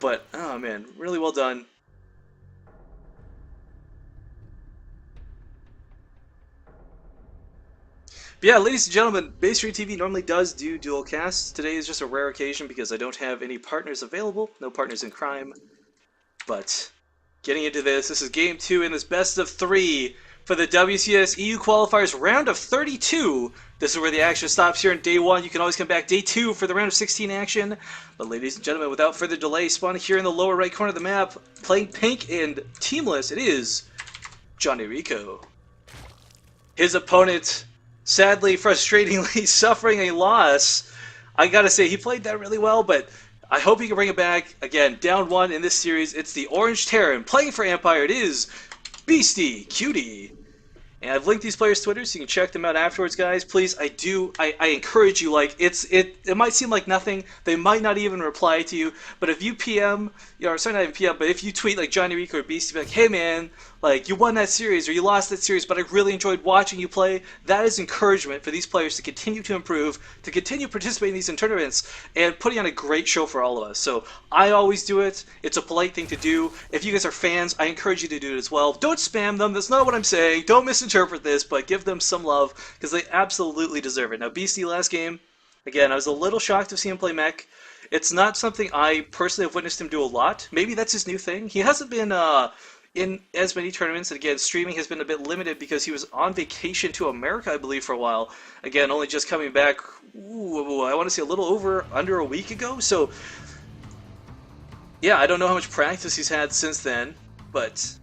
But, oh man, really well done. But yeah, ladies and gentlemen, Basetradetv normally does do dual casts. Today is just a rare occasion because I don't have any partners available. No partners in crime. But getting into this is game 2 in this best of 3 for the WCS EU Qualifiers round of 32. This is where the action stops here in day 1. You can always come back day 2 for the round of 16 action. But ladies and gentlemen, without further delay, spawning here in the lower right corner of the map, playing pink and teamless, it is JonnyREcco. His opponent, sadly, frustratingly, suffering a loss. I gotta say, he played that really well, but I hope he can bring it back. Again, down 1 in this series. It's the Orange Terran. Playing for Empire, it is BeastyQt. And I've linked these players' Twitter, so you can check them out afterwards, guys. Please, I encourage you. Like, it might seem like nothing. They might not even reply to you, but if you PM, sorry, not even PM, but if you tweet like JonnyREcco or Beasty, be like, hey man, like you won that series or you lost that series, but I really enjoyed watching you play. That is encouragement for these players to continue to improve, to continue participating in these tournaments, and putting on a great show for all of us. So I always do it. It's a polite thing to do. If you guys are fans, I encourage you to do it as well. Don't spam them. That's not what I'm saying. Don't misinterpret this, but give them some love because they absolutely deserve it. Now, Beasty last game, again, I was a little shocked to see him play mech. It's not something I personally have witnessed him do a lot. Maybe that's his new thing. He hasn't been in as many tournaments, and again, streaming has been a bit limited because he was on vacation to America, I believe, for a while. Again, only just coming back, I want to say a little under a week ago. So, yeah, I don't know how much practice he's had since then, but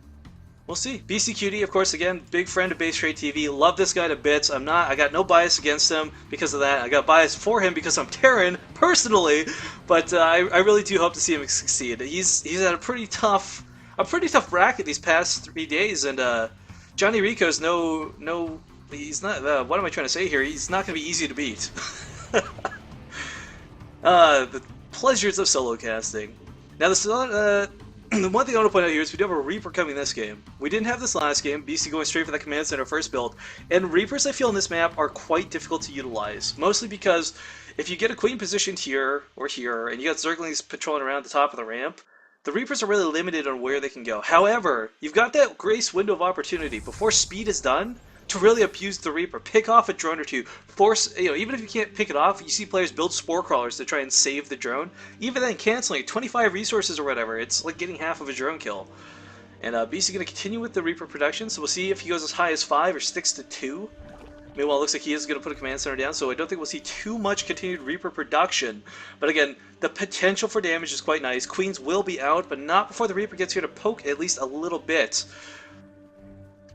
we'll see. BeastyQt, of course, again, big friend of Basetradetv. Love this guy to bits. I got no bias against him because of that. I got bias for him because I'm Terran, personally, but I really do hope to see him succeed. He's had a pretty tough bracket these past 3 days, and JonnyREcco's he's not. What am I trying to say here? He's not going to be easy to beat. The pleasures of solo casting. Now, the one thing I want to point out here is we do have a Reaper coming this game. We didn't have this last game. Beasty going straight for that command center first build, and Reapers I feel in this map are quite difficult to utilize, mostly because if you get a queen positioned here or here, and you got Zerglings patrolling around the top of the ramp, the Reapers are really limited on where they can go. However, you've got that grace window of opportunity before speed is done to really abuse the Reaper. Pick off a drone or two. Force, even if you can't pick it off, you see players build spore crawlers to try and save the drone. Even then, canceling 25 resources or whatever, it's like getting half of a drone kill. And Beast's going to continue with the Reaper production, so we'll see if he goes as high as 5 or sticks to 2. Meanwhile, it looks like he is going to put a command center down, so I don't think we'll see too much continued Reaper production. But again, the potential for damage is quite nice. Queens will be out, but not before the Reaper gets here to poke at least a little bit.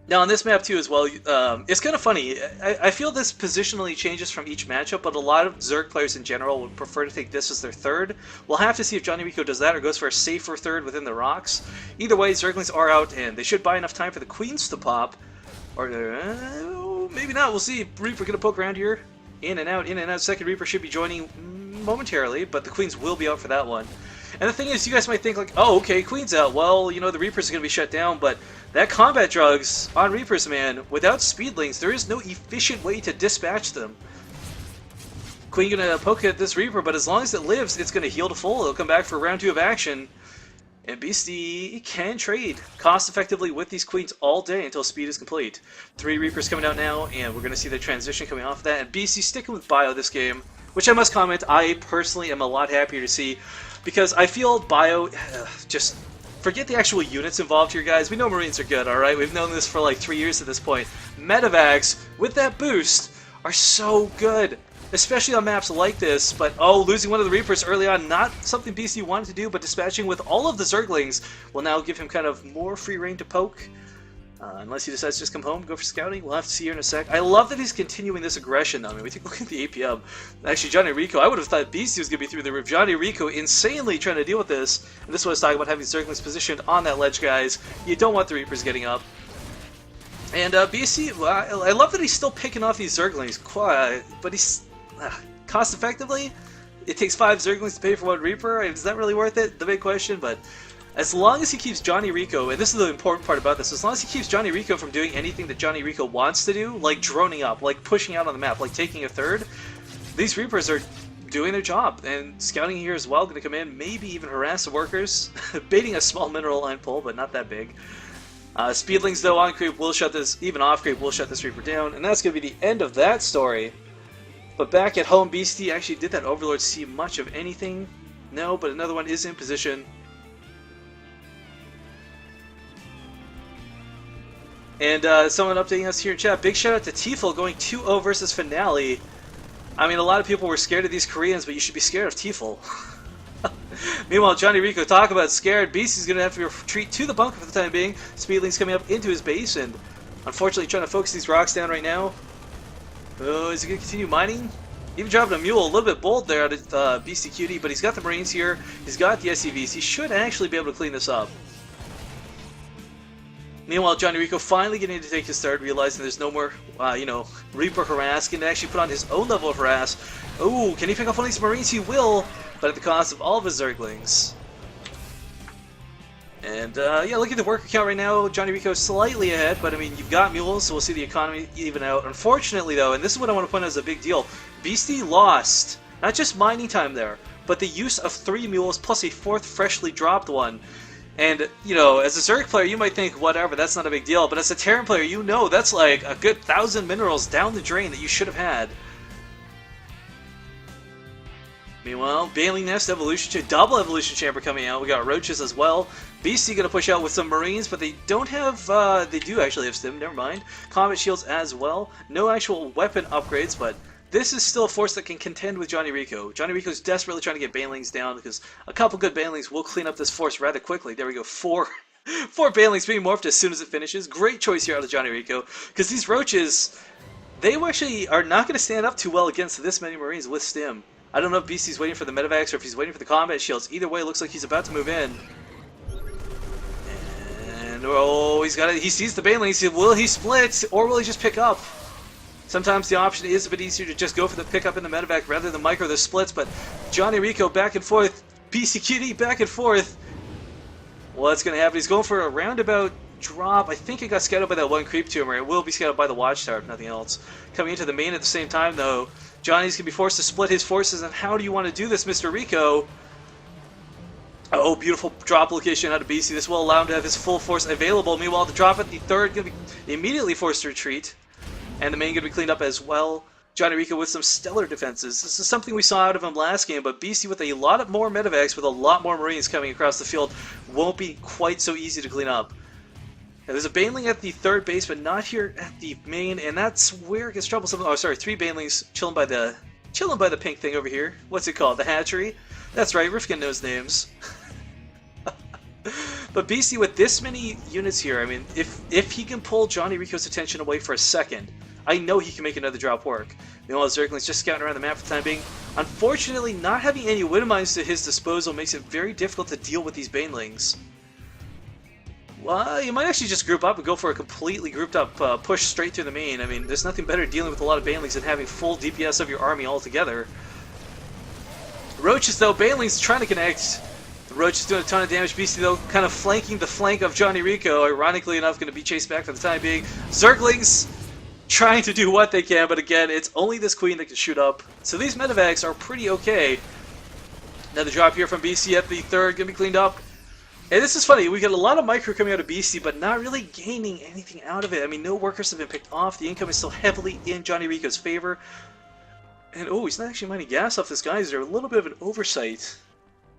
Now, on this map, too, as well, it's kind of funny. I feel this positionally changes from each matchup, but a lot of Zerg players in general would prefer to take this as their third. We'll have to see if JonnyREcco does that or goes for a safer third within the rocks. Either way, Zerglings are out, and they should buy enough time for the Queens to pop. Or maybe not. We'll see. Reaper going to poke around here. In and out, in and out. Second Reaper should be joining momentarily, but the Queens will be out for that one. And the thing is, you guys might think like, oh, okay, Queen's out. Well, the Reapers are going to be shut down, but that combat drugs on Reapers, man, without speedlings, there is no efficient way to dispatch them. Queen going to poke at this Reaper, but as long as it lives, it's going to heal to full. It'll come back for round 2 of action. And Beasty can trade cost-effectively with these Queens all day until speed is complete. 3 Reapers coming out now, and we're going to see the transition coming off of that. And Beasty sticking with Bio this game, which I must comment, I personally am a lot happier to see, because I feel Bio, just forget the actual units involved here, guys. We know Marines are good, alright? We've known this for like 3 years at this point. Medevacs, with that boost, are so good. Especially on maps like this, but losing one of the Reapers early on, not something Beasty wanted to do, but dispatching with all of the Zerglings will now give him kind of more free reign to poke. Unless he decides to just come home, go for scouting. We'll have to see here in a sec. I love that he's continuing this aggression, though. I mean, we take a look at the APM. Actually, JonnyREcco, I would have thought Beasty was going to be through the roof. JonnyREcco insanely trying to deal with this. And this was talking about having Zerglings positioned on that ledge, guys. You don't want the Reapers getting up. And Beasty, well, I love that he's still picking off these Zerglings, but he's cost effectively. It takes 5 Zerglings to pay for 1 Reaper. Is that really worth it? The big question, but as long as he keeps JonnyREcco, and this is the important part about this, as long as he keeps JonnyREcco from doing anything that JonnyREcco wants to do, like droning up, like pushing out on the map, like taking a third, these Reapers are doing their job, and scouting here as well, going to come in, maybe even harass the workers, baiting a small mineral line pull, but not that big. Speedlings, though, on creep will shut this, even off creep will shut this Reaper down, and that's going to be the end of that story. But back at home, Beastie actually did that Overlord see much of anything? No, but another one is in position. And someone updating us here in chat, big shout out to Tifel going 2-0 versus Finale. I mean, a lot of people were scared of these Koreans, but you should be scared of Tifel. Meanwhile, JonnyREcco, talk about scared. Beastie's going to have to retreat to the bunker for the time being. Speedling's coming up into his base, and unfortunately trying to focus these rocks down right now. Oh, is he going to continue mining? Even dropping a mule, a little bit bold there out of BeastyQt, but he's got the Marines here, he's got the SCVs, he should actually be able to clean this up. Meanwhile, JonnyREcco finally getting to take his start, realizing there's no more, you know, Reaper harass, can actually put on his own level of harass. Ooh, can he pick off one of these Marines? He will, but at the cost of all of his Zerglings. And, yeah, look at the worker count right now. JonnyREcco slightly ahead, but, I mean, you've got mules, so we'll see the economy even out. Unfortunately, though, and this is what I want to point out as a big deal, Beastie lost, not just mining time there, but the use of 3 mules plus a 4th freshly dropped one. And, you know, as a Zerg player, you might think, whatever, that's not a big deal, but as a Terran player, you know that's like a good 1,000 minerals down the drain that you should have had. Meanwhile, Baneling Nest, Evolution, double Evolution Chamber coming out. We got Roaches as well. Beastie gonna push out with some Marines, but they don't have, they do actually have Stim, never mind. Combat Shields as well. No actual weapon upgrades, but this is still a force that can contend with JonnyREcco. JonnyREcco's desperately trying to get Banelings down, because a couple good Banelings will clean up this force rather quickly. There we go, 4 Banelings being morphed as soon as it finishes. Great choice here out of JonnyREcco, because these Roaches, they actually are not going to stand up too well against this many Marines with Stim. I don't know if Beastie's waiting for the Medivacs or if he's waiting for the Combat Shields. Either way, it looks like he's about to move in. And, oh, he sees the Banelings. Will he split, or will he just pick up? Sometimes the option is a bit easier to just go for the pickup in the medevac rather than micro the splits, but JonnyREcco back and forth, BeastyQt back and forth. What's going to happen? He's going for a roundabout drop. I think it got scouted by that one creep tumor. It will be scouted by the watchtower, if nothing else. Coming into the main at the same time, though, Johnny's going to be forced to split his forces, and how do you want to do this, Mr. Rico? Oh, beautiful drop location out of Beastie. This will allow him to have his full force available. Meanwhile, the drop at the third going to be immediately forced to retreat. And the main going to be cleaned up as well. JonnyREcco with some stellar defenses. This is something we saw out of him last game, but Beastie with a lot more medevacs, with a lot more Marines coming across the field, won't be quite so easy to clean up. Now, there's a Baneling at the third base, but not here at the main, and that's where it gets troublesome. Oh, sorry, 3 Banelings chilling by the pink thing over here. What's it called? The hatchery? That's right, Rifkin knows names. But Beastie with this many units here, I mean, if he can pull JonnyREcco's attention away for a second, I know he can make another drop work. Meanwhile, Zergling's just scouting around the map for the time being. Unfortunately, not having any wind mines to his disposal makes it very difficult to deal with these Banelings. Well, you might actually just group up and go for a completely grouped up push straight through the main. I mean, there's nothing better dealing with a lot of Banelings than having full DPS of your army altogether. Roaches, though, Banelings trying to connect. The Roach is doing a ton of damage. Beastie, though, kind of flanking the flank of JonnyREcco. Ironically enough, going to be chased back for the time being. Zerglings trying to do what they can, but again, it's only this queen that can shoot up. So these medevacs are pretty okay. Another drop here from Beastie at the third, going to be cleaned up. And this is funny, we get a lot of micro coming out of Beastie, but not really gaining anything out of it. I mean, no workers have been picked off. The income is still heavily in JonnyREcco's favor. And, oh, he's not actually mining gas off this geyser. A little bit of an oversight.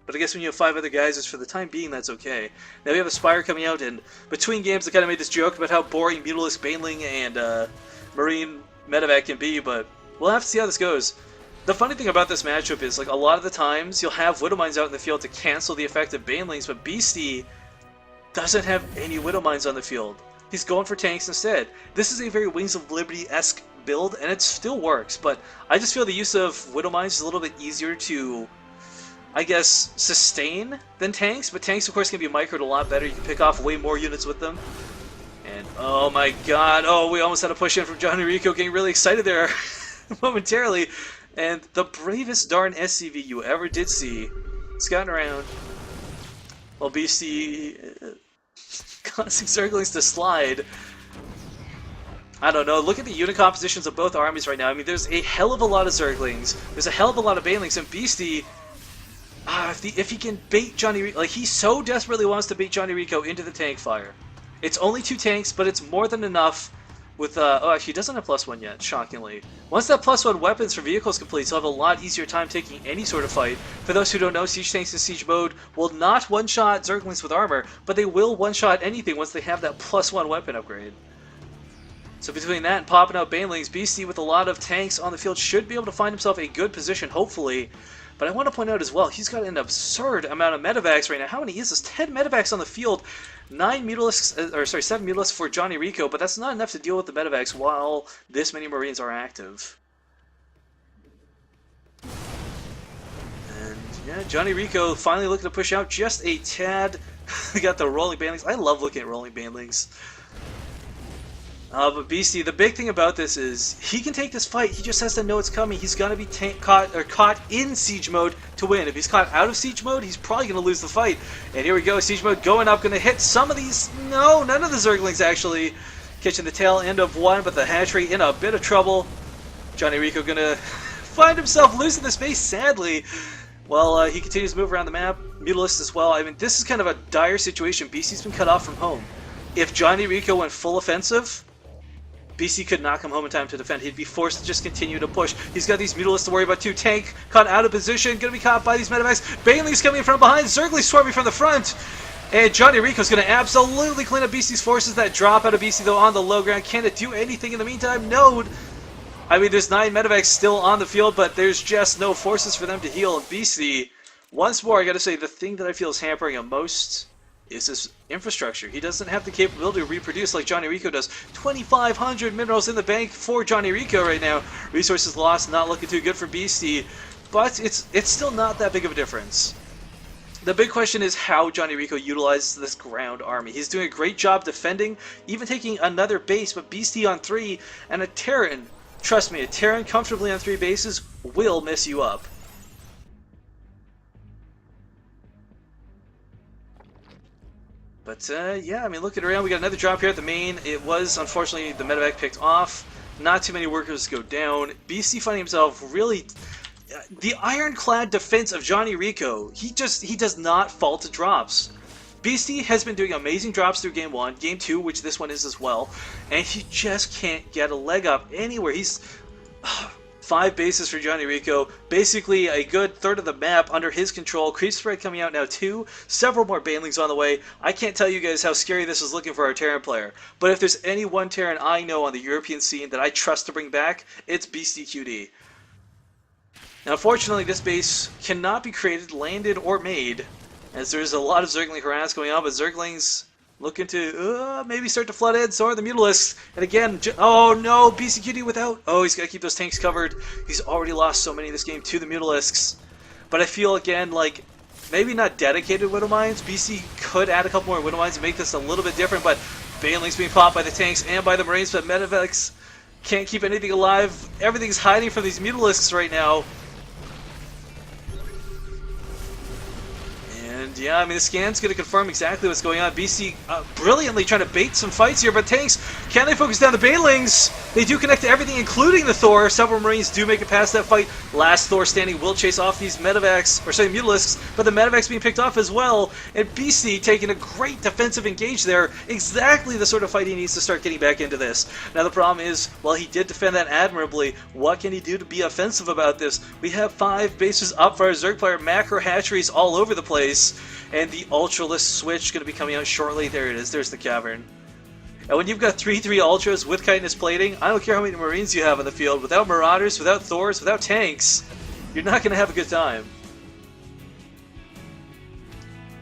But I guess when you have 5 other geysers, for the time being, that's okay. Now we have a Spire coming out, and between games I kind of made this joke about how boring Mutalisk, Baneling, and Marine Medevac can be, but we'll have to see how this goes. The funny thing about this matchup is, like, a lot of the times you'll have Widow Mines out in the field to cancel the effect of Banelings, but Beastie doesn't have any Widow Mines on the field. He's going for tanks instead. This is a very Wings of Liberty-esque build, and it still works, but I just feel the use of Widow Mines is a little bit easier to, I guess, sustain than tanks, but tanks, of course, can be microed a lot better. You can pick off way more units with them. And, oh my god, oh, we almost had a push in from JonnyREcco, getting really excited there momentarily. And the bravest darn SCV you ever did see, scouting around, while Beastie causing Zerglings to slide. I don't know, look at the unit compositions of both armies right now. I mean, there's a hell of a lot of Zerglings, there's a hell of a lot of Banelings, and Beastie, if he can bait JonnyREcco, like, he so desperately wants to bait JonnyREcco into the tank fire. It's only 2 tanks, but it's more than enough with, oh, actually, he doesn't have +1 yet, shockingly. Once that +1 weapons for vehicles complete, he'll have a lot easier time taking any sort of fight. For those who don't know, siege tanks in siege mode will not one-shot Zerglings with armor, but they will one-shot anything once they have that +1 weapon upgrade. So between that and popping out Banelings, Beastie with a lot of tanks on the field should be able to find himself a good position, hopefully. But I want to point out as well, he's got an absurd amount of medevacs right now. How many is this? 10 medevacs on the field, 7 Mutalisks for JonnyREcco, but that's not enough to deal with the medevacs while this many Marines are active. And yeah, JonnyREcco finally looking to push out just a tad. We got the rolling Banelings. I love looking at rolling Banelings. But Beastie, the big thing about this is he can take this fight. He just has to know it's coming. He's gonna be caught in siege mode to win. If he's caught out of siege mode, he's probably gonna lose the fight. And here we go, siege mode going up, gonna hit some of these. No, none of the Zerglings actually catching the tail end of one, but the hatchery in a bit of trouble. JonnyREcco gonna find himself losing the space, sadly. Well, he continues to move around the map. Mutalisks as well. I mean, this is kind of a dire situation. Beastie's been cut off from home. If JonnyREcco went full offensive, Beastie could not come home in time to defend. He'd be forced to just continue to push. He's got these Mutalisks to worry about too. Tank caught out of position, gonna be caught by these medevacs. Banelings coming from behind, Zerglings swarming from the front. And JonnyREcco's gonna absolutely clean up Beastie's forces. That drop out of Beastie though on the low ground. Can it do anything in the meantime? No. I mean, there's 9 medevacs still on the field, but there's just no forces for them to heal. And Beastie, once more, I gotta say, the thing that I feel is hampering him most is his infrastructure. He doesn't have the capability to reproduce like JonnyREcco does. 2,500 minerals in the bank for JonnyREcco right now. Resources lost, not looking too good for Beastie, but it's still not that big of a difference. The big question is how JonnyREcco utilizes this ground army. He's doing a great job defending, even taking another base, but Beastie on 3 and a Terran, trust me, a Terran comfortably on 3 bases will mess you up. But, yeah, I mean, looking around, we got another drop here at the main. It was, unfortunately, the medevac picked off. Not too many workers go down. Beastie finding himself really... the ironclad defense of JonnyREcco, he does not fall to drops. Beastie has been doing amazing drops through Game 1, Game 2, which this one is as well, and he just can't get a leg up anywhere. He's... 5 bases for JonnyREcco, basically a good third of the map under his control. Creep spread coming out now too, several more Banelings on the way. I can't tell you guys how scary this is looking for our Terran player, but if there's any one Terran I know on the European scene that I trust to bring back, it's BeastyQt. Now unfortunately this base cannot be created, landed, or made, as there's a lot of Zergling harass going on, but Zerglings looking to maybe start to flood in, so are the Mutalisks. And again, oh no, BeastyQt without... Oh, he's got to keep those tanks covered. He's already lost so many in this game to the Mutalisks. But I feel, again, like, maybe not dedicated Widow Mines. Beastie could add a couple more Widow Mines and make this a little bit different, but Banelings being popped by the tanks and by the Marines, but medevacs can't keep anything alive. Everything's hiding from these Mutalisks right now. And yeah, I mean, the scan's going to confirm exactly what's going on. Beastie brilliantly trying to bait some fights here, but tanks, can they focus down the Banelings? They do connect to everything, including the Thor. Several Marines do make it past that fight. Last Thor standing will chase off these medevacs, or sorry, Mutalisks, but the medevacs being picked off as well. And Beastie taking a great defensive engage there. Exactly the sort of fight he needs to start getting back into this. Now the problem is, while he did defend that admirably, what can he do to be offensive about this? We have 5 bases up for our Zerg player, macro hatcheries all over the place. And the Ultralist switch going to be coming out shortly. There it is. There's the cavern. And when you've got 3/3 Ultras with chitinous plating, I don't care how many Marines you have on the field. Without Marauders, without Thors, without tanks, you're not going to have a good time.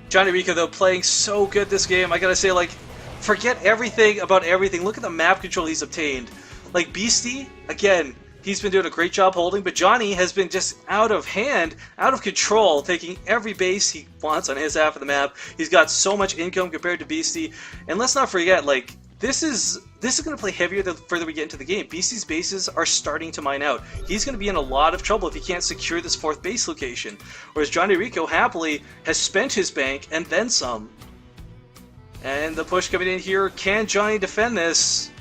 JonnyREcco, though, playing so good this game. I gotta say, like, forget everything about everything. Look at the map control he's obtained. Like, Beastie, again, he's been doing a great job holding, but Johnny has been just out of hand, out of control, taking every base he wants on his half of the map. He's got so much income compared to Beastie. And let's not forget, like, this is going to play heavier the further we get into the game. Beastie's bases are starting to mine out. He's going to be in a lot of trouble if he can't secure this 4th base location. Whereas JonnyREcco happily has spent his bank and then some. And the push coming in here, can Johnny defend this?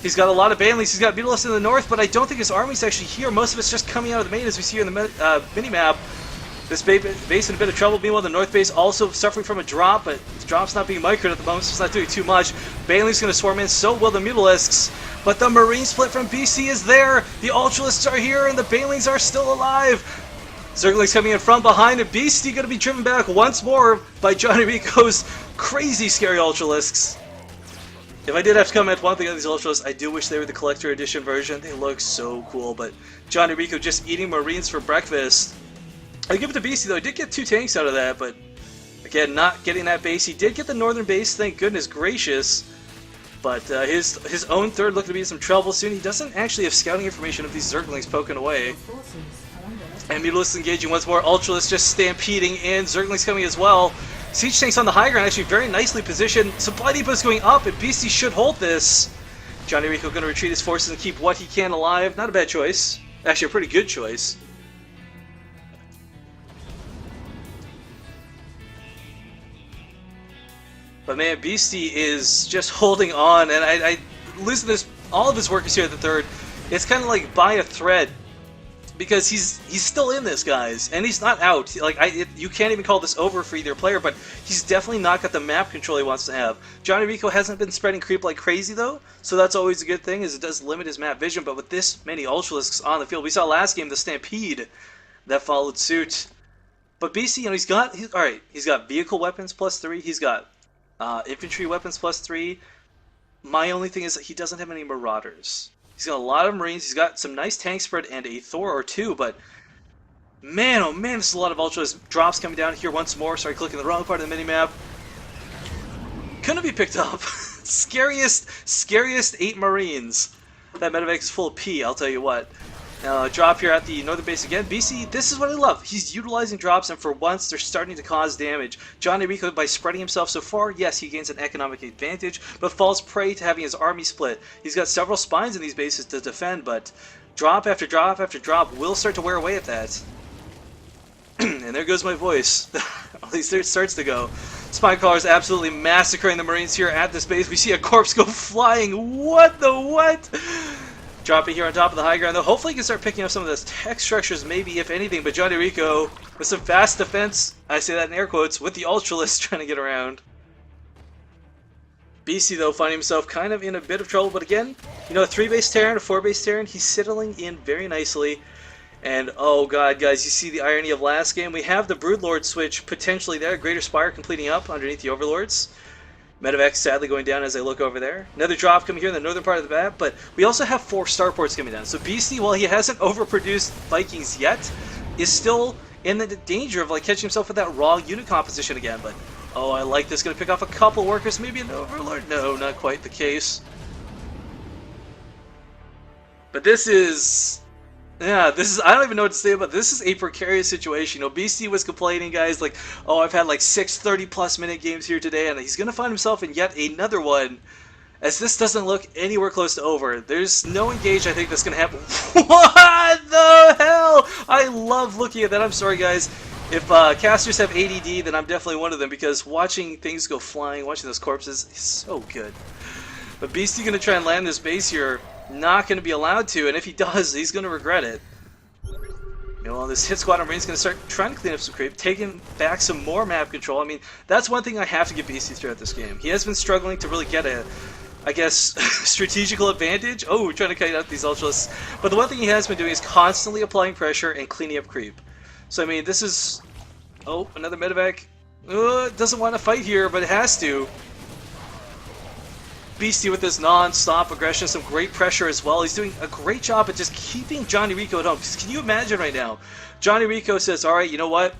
He's got a lot of Baneleys. He's got Mutalisks in the north, but I don't think his army's actually here. Most of it's just coming out of the main, as we see here in the mini-map. This base in a bit of trouble. Meanwhile, the north base also suffering from a drop, but the drop's not being microed at the moment, so it's not doing too much. Baneley's going to swarm in, so will the Mutalisks. But the Marine split from BC is there. The Ultralisks are here, and the Baneleys are still alive. Zergling's coming in from behind, and Beastie going to be driven back once more by JonnyREcco's crazy scary Ultralisks. If I did have to comment one thing on these Ultralisks, I do wish they were the Collector Edition version. They look so cool, but JonnyREcco just eating Marines for breakfast. I give it to Beastie though. He did get 2 tanks out of that, but again, not getting that base. He did get the northern base, thank goodness gracious. But his own third looking to be in some trouble soon. He doesn't actually have scouting information of these Zerglings poking away. And Mutalisks engaging once more. Ultralisks just stampeding in. Zerglings coming as well. Siege tanks on the high ground, actually very nicely positioned. Supply depots going up, and Beastie should hold this. JonnyREcco going to retreat his forces and keep what he can alive. Not a bad choice. Actually, a pretty good choice. But man, Beastie is just holding on, and I listen to this. All of his workers here at the third. It's kind of like by a thread, because he's still in this, guys, and he's not out. Like you can't even call this over for either player, but he's definitely not got the map control he wants to have. JonnyREcco hasn't been spreading creep like crazy though, so that's always a good thing, as it does limit his map vision. But with this many Ultralisks on the field, we saw last game the Stampede that followed suit. But Beastie, you know, he's got vehicle weapons +3. He's got infantry weapons +3. My only thing is that he doesn't have any Marauders. He's got a lot of Marines. He's got some nice tank spread and a Thor or 2, but man, oh man, this is a lot of Ultras. Drops coming down here once more. Sorry, clicking the wrong part of the minimap. Couldn't be picked up. Scariest 8 Marines. That medevac is full of P, I'll tell you what. Drop here at the northern base again. BC, this is what I love. He's utilizing drops, and for once, they're starting to cause damage. JonnyREcco, by spreading himself so far, yes, he gains an economic advantage, but falls prey to having his army split. He's got several spines in these bases to defend, but drop after drop after drop will start to wear away at that. And there goes my voice. At least there it starts to go. Spinecrawler's absolutely massacring the Marines here at this base. We see a corpse go flying. What the what? Dropping here on top of the high ground, though. Hopefully he can start picking up some of those tech structures, maybe, if anything. But JonnyREcco, with some fast defense, I say that in air quotes, with the Ultralisks trying to get around. BC, though, finding himself kind of in a bit of trouble. But again, you know, a 3-base Terran, a 4-base Terran, he's settling in very nicely. And, oh god, guys, you see the irony of last game? We have the Broodlord switch potentially there. Greater Spire completing up underneath the Overlords. Medevac sadly going down as I look over there. Another drop coming here in the northern part of the map, but we also have 4 starports coming down. So Beastie, while he hasn't overproduced Vikings yet, is still in the danger of like catching himself with that raw unit composition again. But oh, I like this. Going to pick off a couple workers, maybe an Overlord. No, not quite the case. But this is... yeah, this is, I don't even know what to say about this. Is a precarious situation. You know, BC was complaining, guys, like, oh, I've had like 6 30-plus minute games here today, and he's going to find himself in yet another one, as this doesn't look anywhere close to over. There's no engage, I think, that's going to happen. What the hell? I love looking at that. I'm sorry, guys. If casters have ADD, then I'm definitely one of them, because watching things go flying, watching those corpses is so good. But BC going to try and land this base here. Not going to be allowed to, and if he does, he's going to regret it. You know, this hit squadron Marine's going to start trying to clean up some creep, taking back some more map control. I mean, that's one thing I have to give BC throughout this game. He has been struggling to really get a, I guess, strategical advantage. Oh, we're trying to cut out these Ultralisks. But the one thing he has been doing is constantly applying pressure and cleaning up creep. So, I mean, this is... oh, another medevac. Doesn't want to fight here, but it has to. Beastie with his non-stop aggression, some great pressure as well. He's doing a great job at just keeping JonnyREcco at home. Because can you imagine right now? JonnyREcco says, alright, you know what?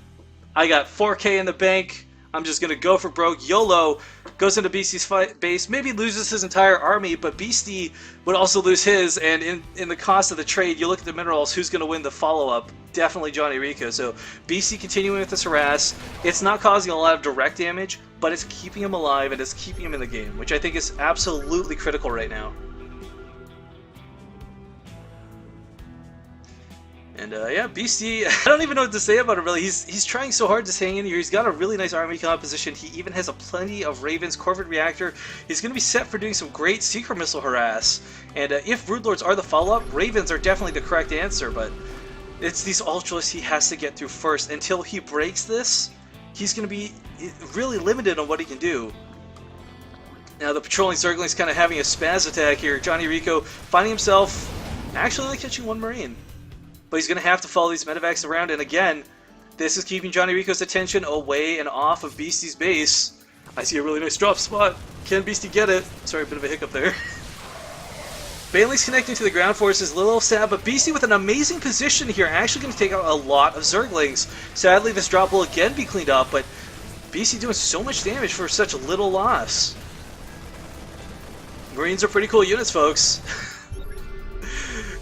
I got 4K in the bank. I'm just going to go for broke. YOLO. Goes into Beastie's base. Maybe loses his entire army, but Beastie would also lose his. And in the cost of the trade, you look at the minerals, who's going to win the follow-up? Definitely JonnyREcco. So Beastie continuing with this harass. It's not causing a lot of direct damage, but it's keeping him alive and it's keeping him in the game, which I think is absolutely critical right now. And And yeah, Beasty, I don't even know what to say about him really. He's trying so hard to hang in here. He's got a really nice army composition. He even has a plenty of Ravens, Corvid Reactor. He's going to be set for doing some great Secret Missile harass. And if Broodlords are the follow-up, Ravens are definitely the correct answer, but it's these Ultralisks he has to get through first. Until he breaks this, he's going to be really limited on what he can do. Now the patrolling Zergling's kind of having a spaz attack here. JonnyREcco finding himself actually only catching one Marine. But he's going to have to follow these medevacs around, and again, this is keeping JonnyREcco's attention away and off of Beasty's base. I see a really nice drop spot. Can Beasty get it? Sorry, a bit of a hiccup there. Bailey's connecting to the ground forces, a little sad, but Beasty with an amazing position here, actually going to take out a lot of Zerglings. Sadly, this drop will again be cleaned up, but Beasty doing so much damage for such little loss. Marines are pretty cool units, folks.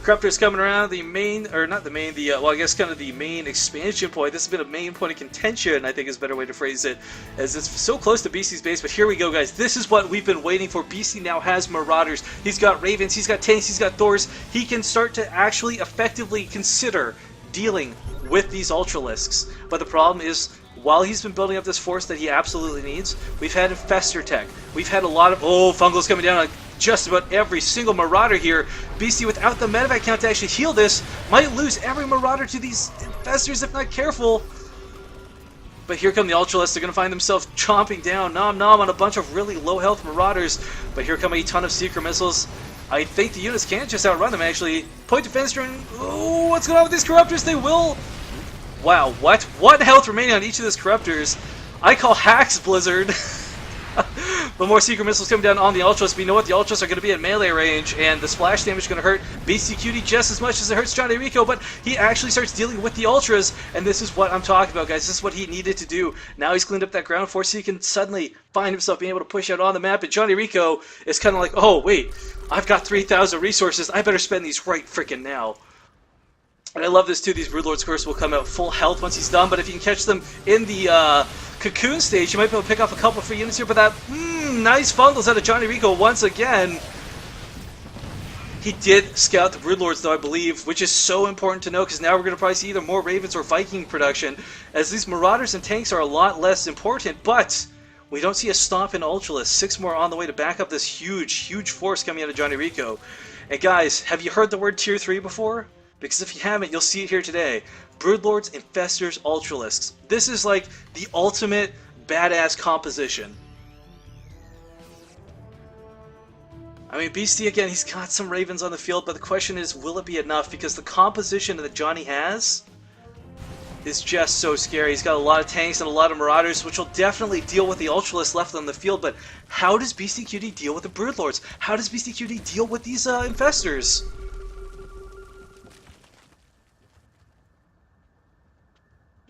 Corruptor's coming around the main, or not the main, well, I guess kind of the main expansion point. This has been a main point of contention, I think is a better way to phrase it, as it's so close to Beasty's base. But here we go, guys. This is what we've been waiting for. Beasty now has Marauders. He's got Ravens, he's got tanks, he's got Thors. He can start to actually effectively consider dealing with these Ultralisks. But the problem is, while he's been building up this force that he absolutely needs, we've had Infestor Tech. We've had a lot of, Fungal's coming down on just about every single Marauder here. Beasty, without the medevac count to actually heal this, might lose every Marauder to these Infestors if not careful. But here come the Ultralisks. They're going to find themselves chomping down, nom on a bunch of really low health Marauders. But here come a ton of Secret Missiles. I think the units can just outrun them, actually. Point defense turn. Oh, what's going on with these Corruptors? They will... Wow, what? One health remaining on each of those Corruptors. I call hacks, Blizzard. But more Secret Missiles coming down on the Ultras. But you know what? The Ultras are going to be at melee range, and the splash damage is going to hurt BeastyQt just as much as it hurts JonnyREcco, but he actually starts dealing with the Ultras, and this is what I'm talking about, guys. This is what he needed to do. Now he's cleaned up that ground force, so he can suddenly find himself being able to push out on the map, and JonnyREcco is kind of like, oh, wait, I've got 3,000 resources. I better spend these right frickin' now. And I love this too. These Broodlords, of course, will come out full health once he's done, but if you can catch them in the cocoon stage, you might be able to pick off a couple free units here. But that nice fungals out of JonnyREcco once again. He did scout the Broodlords, though, I believe, which is so important to know, because now we're going to probably see either more Ravens or Viking production, as these Marauders and tanks are a lot less important. But we don't see a stomp in Ultralisks. 6 more on the way to back up this huge force coming out of JonnyREcco. And guys, have you heard the word Tier 3 before? Because if you haven't, you'll see it here today. Broodlords, Infestors, Ultralisks. This is like the ultimate badass composition. I mean, Beasty, again, he's got some Ravens on the field, but the question is, will it be enough? Because the composition that Johnny has is just so scary. He's got a lot of tanks and a lot of Marauders, which will definitely deal with the Ultralisks left on the field, but how does BeastyQt deal with the Broodlords? How does BeastyQt deal with these Infestors?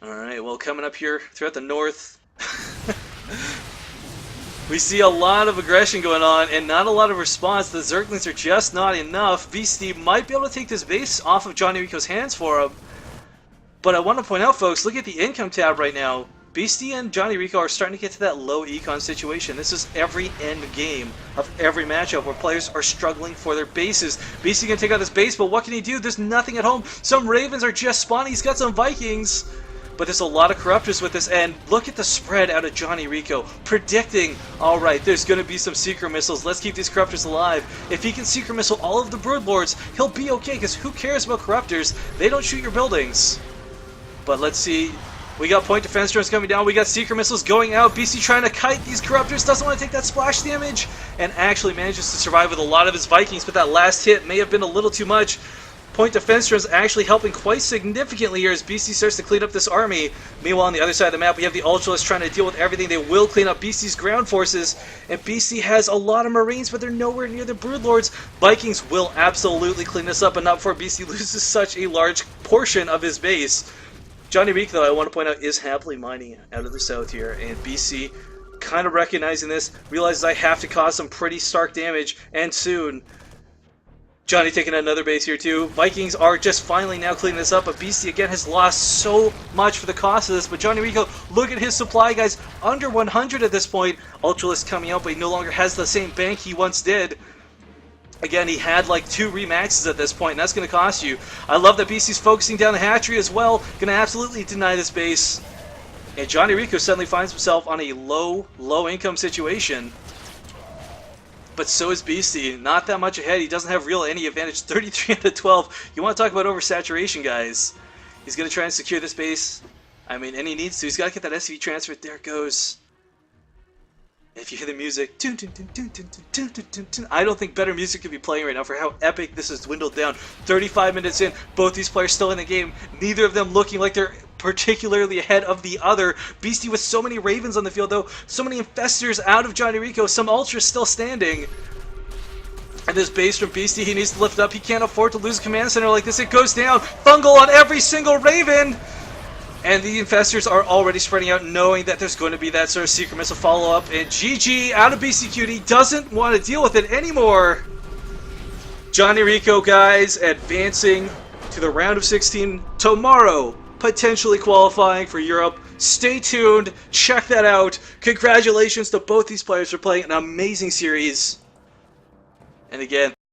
Alright, well, coming up here throughout the north, we see a lot of aggression going on and not a lot of response. The Zerglings are just not enough. Beasty might be able to take this base off of JonnyREcco's hands for him. But I want to point out, folks, look at the income tab right now. Beasty and JonnyREcco are starting to get to that low econ situation. This is every end game of every matchup where players are struggling for their bases. Beasty can take out this base, but what can he do? There's nothing at home. Some Ravens are just spawning. He's got some Vikings. But there's a lot of Corruptors with this, and look at the spread out of JonnyREcco, predicting, alright, there's going to be some Secret Missiles, let's keep these Corruptors alive. If he can Secret Missile all of the Broodlords, he'll be okay, because who cares about Corruptors? They don't shoot your buildings. But let's see, we got point defense drones coming down, we got Secret Missiles going out, Beasty trying to kite these Corruptors, doesn't want to take that splash damage, and actually manages to survive with a lot of his Vikings, but that last hit may have been a little too much. Point defense drones actually helping quite significantly here as Beasty starts to clean up this army. Meanwhile, on the other side of the map, we have the Ultralisks trying to deal with everything. They will clean up Beasty's ground forces, and Beasty has a lot of Marines, but they're nowhere near the Broodlords. Vikings will absolutely clean this up, and not before Beasty loses such a large portion of his base. JonnyREcco, though, I want to point out, is happily mining out of the south here, and Beasty, kind of recognizing this, realizes I have to cause some pretty stark damage, and soon. Johnny taking another base here too. Vikings are just finally now cleaning this up, but Beasty again has lost so much for the cost of this. But JonnyREcco, look at his supply, guys. Under 100 at this point. Ultralisks coming out, but he no longer has the same bank he once did. Again, he had like 2 remaxes at this point, and that's going to cost you. I love that BC's focusing down the hatchery as well. Going to absolutely deny this base. And JonnyREcco suddenly finds himself on a low income situation. But so is Beasty. Not that much ahead. He doesn't have real any advantage. 33 out of 12. You want to talk about oversaturation, guys. He's going to try and secure this base. I mean, and he needs to. He's got to get that SV transfer. There it goes. If you hear the music, I don't think better music could be playing right now for how epic this has dwindled down. 35 minutes in, both these players still in the game, neither of them looking like they're particularly ahead of the other. Beasty with so many Ravens on the field though, so many Infestors out of JonnyREcco, some Ultras still standing. And this base from Beasty, he needs to lift up. He can't afford to lose a command center like this. It goes down. Fungal on every single Raven. And the Infestors are already spreading out, knowing that there's going to be that sort of secret missile follow-up. And GG out of BCQT. He doesn't want to deal with it anymore. JonnyREcco, guys, advancing to the round of 16 tomorrow. Potentially qualifying for Europe. Stay tuned. Check that out. Congratulations to both these players for playing an amazing series. And again,